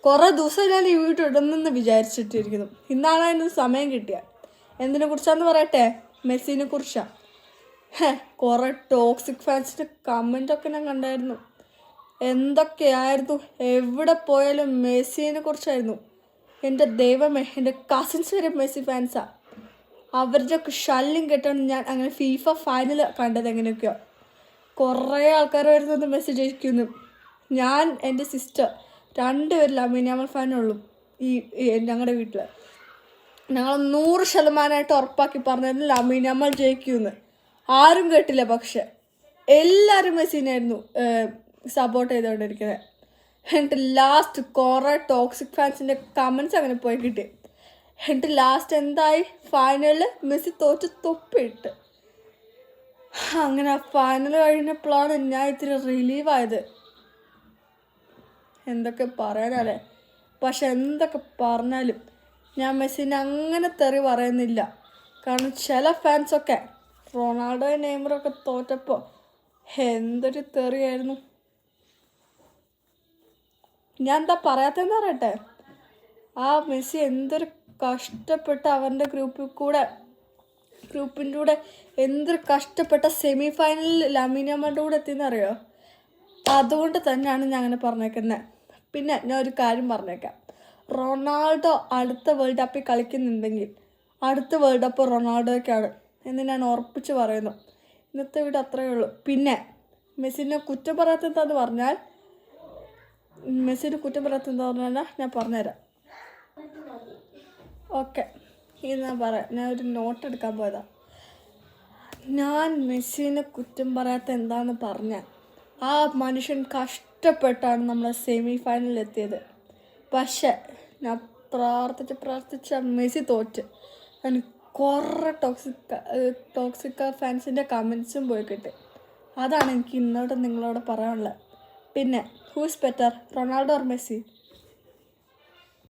കുറേ ദിവസം ഞാൻ ഈ വീട്ടിൽ ഇടുന്നെന്ന് വിചാരിച്ചിട്ടിരിക്കുന്നു. ഇന്നാണ് അതിന് സമയം കിട്ടിയ. എന്തിനെ കുറിച്ചാന്ന് പറയട്ടെ? മെസ്സിനെ കുറിച്ചാണ്. കുറേ ടോക്സിക് ഫാൻസിൻ്റെ കമൻ്റൊക്കെ ഞാൻ കണ്ടായിരുന്നു. എന്തൊക്കെയായിരുന്നു, എവിടെ പോയാലും മെസ്സിനെ കുറിച്ചായിരുന്നു. എൻ്റെ ദൈവമേ, എൻ്റെ കസിൻസ് വരെ മെസ്സി ഫാൻസാണ്. അവരുടെയൊക്കെ ശല്യം കേട്ടാണ് ഞാൻ അങ്ങനെ ഫീഫ ഫൈനൽ കണ്ടത്. എങ്ങനെയൊക്കെയോ കുറേ ആൾക്കാർ വരുന്നത് മെസ്സി ജയിക്കുന്നു. ഞാൻ, എൻ്റെ സിസ്റ്റർ രണ്ടുപേരില്ല ലാമിൻ ഫാനുള്ളൂ ഈ ഞങ്ങളുടെ വീട്ടിൽ. ഞങ്ങൾ 100% ഉറപ്പാക്കി പറഞ്ഞായിരുന്നു ലാമിൻ ജയിക്കുമെന്ന്. ആരും കേട്ടില്ല. പക്ഷെ എല്ലാവരും മെസ്സിനായിരുന്നു സപ്പോർട്ട് ചെയ്തുകൊണ്ടിരിക്കുന്നത്. എന്നിട്ട് ലാസ്റ്റ് കുറേ ടോക്സിക് ഫാൻസിൻ്റെ കമൻസ് അങ്ങനെ പോയി കിട്ടി. എന്നിട്ട് ലാസ്റ്റ് എന്തായി? ഫൈനലിൽ മെസ്സി തോറ്റ് തൊപ്പിട്ട്. അങ്ങനെ ഫൈനൽ കഴിഞ്ഞപ്പോഴാണ് ഞാൻ ഇത്തിരി റിലീവായത്. എന്തൊക്കെ പറയാനല്ലേ. പക്ഷെ എന്തൊക്കെ പറഞ്ഞാലും ഞാൻ മെസ്സിനെ അങ്ങനെ തെറി പറയുന്നില്ല. കാരണം ചില ഫാൻസൊക്കെ റൊണാൾഡോയും നെയ്മറൊക്കെ തോറ്റപ്പോൾ എന്തൊരു തെറിയായിരുന്നു. ഞാൻ എന്താ പറയാത്തതെന്ന് പറയട്ടെ? ആ മെസ്സി എന്തൊരു കഷ്ടപ്പെട്ട് അവൻ്റെ ഗ്രൂപ്പിൻ്റെ കൂടെ എന്തൊരു കഷ്ടപ്പെട്ട സെമി ഫൈനലിൽ ലാമിൻ യാമാലിൻ്റെ കൂടെ എത്തിയെന്നറിയോ? അതുകൊണ്ട് തന്നെയാണ് ഞാൻ അങ്ങനെ പറഞ്ഞേക്കുന്നത്. പിന്നെ ഞാൻ ഒരു കാര്യം പറഞ്ഞേക്കാം. റൊണാൾഡോ അടുത്ത വേൾഡ് കപ്പിൽ കളിക്കുന്നുണ്ടെങ്കിൽ അടുത്ത വേൾഡ് കപ്പ് റൊണാൾഡോയ്ക്കാണ് എന്ന് ഞാൻ ഉറപ്പിച്ച് പറയുന്നു. ഇന്നത്തെ വീഡിയോ അത്രയേ ഉള്ളൂ. പിന്നെ മെസ്സിനെ കുറ്റം പറയാത്തെന്താന്ന് പറഞ്ഞാൽ ഞാൻ പറഞ്ഞുതരാം. ഓക്കെ, ഇത് ഞാൻ പറയാം. ഞാൻ ഒരു നോട്ട് എടുക്കാൻ പോയതാണ്. ഞാൻ മെസ്സിനെ കുറ്റം പറയാത്ത എന്താണെന്ന് പറഞ്ഞാൽ ആ മനുഷ്യൻ കഷ്ടപ്പെട്ടാണ് നമ്മളെ സെമി ഫൈനലിൽ എത്തിയത്. പക്ഷെ ഞാൻ പ്രാർത്ഥിച്ച മെസ്സി തോറ്റ്. അതിന് കുറേ ടോക്സിക് ഫാൻസിൻ്റെ കമൻസും പോയി കിട്ടി. അതാണ് എനിക്ക് ഇന്നോട്ട് നിങ്ങളോട് പറയാനുള്ളത്. പിന്നെ who's better, Ronaldo or Messi?